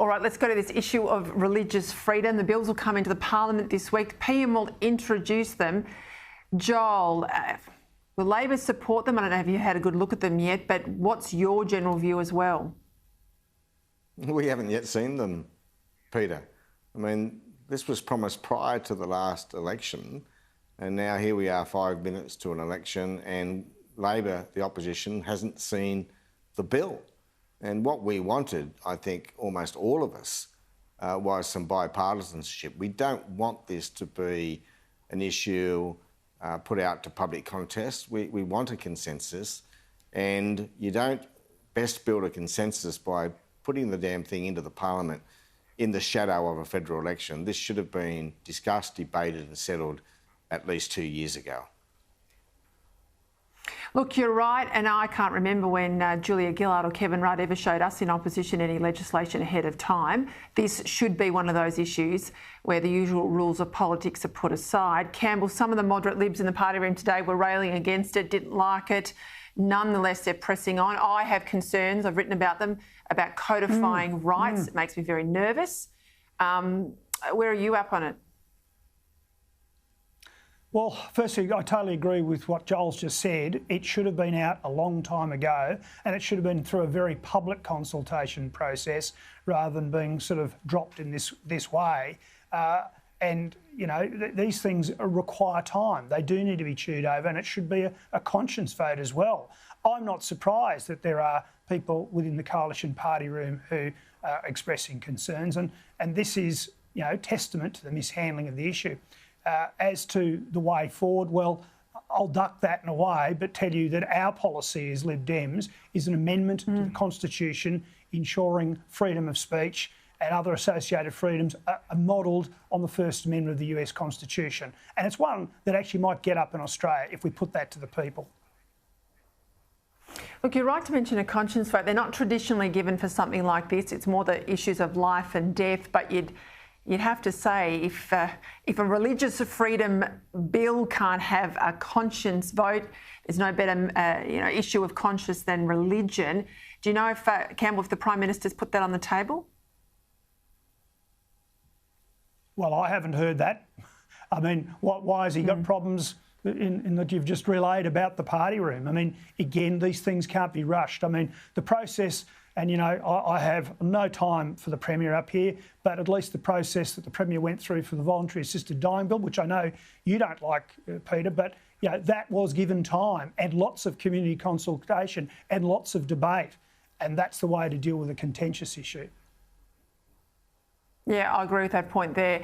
All right, let's go to this issue of religious freedom. The bills will come into the Parliament this week. The PM will introduce them. Joel, will Labor support them? I don't know if you had a good look at them yet, but what's your general view as well? We haven't yet seen them, Peter. I mean, this was promised prior to the last election, and now here we are 5 minutes to an election, and Labor, the opposition, hasn't seen the bill. And what we wanted, I think almost all of us, was some bipartisanship. We don't want this to be an issue put out to public contest. We want a consensus, and you don't best build a consensus by putting the damn thing into the Parliament in the shadow of a federal election. This should have been discussed, debated and settled at least 2 years ago. Look, you're right, and I can't remember when Julia Gillard or Kevin Rudd ever showed us in opposition any legislation ahead of time. This should be one of those issues where the usual rules of politics are put aside. Campbell, some of the moderate Libs in the party room today were railing against it, didn't like it. Nonetheless, they're pressing on. I have concerns, I've written about them, about codifying rights. It makes me very nervous. Where are you up on it? Well, firstly, I totally agree with what Joel's just said. It should have been out a long time ago, and it should have been through a very public consultation process rather than being sort of dropped in this way. And, you know, these things require time. They do need to be chewed over, and it should be a conscience vote as well. I'm not surprised that there are people within the coalition party room who are expressing concerns, and this is, you know, testament to the mishandling of the issue. As to the way forward, well, I'll duck that in a way, but tell you that our policy as Lib Dems is an amendment to the Constitution ensuring freedom of speech and other associated freedoms are modelled on the First Amendment of the US Constitution. And it's one that actually might get up in Australia if we put that to the people. Look, you're right to mention a conscience vote. They're not traditionally given for something like this. It's more the issues of life and death, but you'd have to say if a religious freedom bill can't have a conscience vote, there's no better issue of conscience than religion. Do you know if Campbell, if the Prime Minister's put that on the table? Well, I haven't heard that. I mean, why has he got problems in that you've just relayed about the party room? I mean, again, these things can't be rushed. I mean, the process. And, you know, I have no time for the Premier up here, but at least the process that the Premier went through for the voluntary assisted dying bill, which I know you don't like, Peter, but, you know, that was given time and lots of community consultation and lots of debate. And that's the way to deal with a contentious issue. Yeah, I agree with that point there.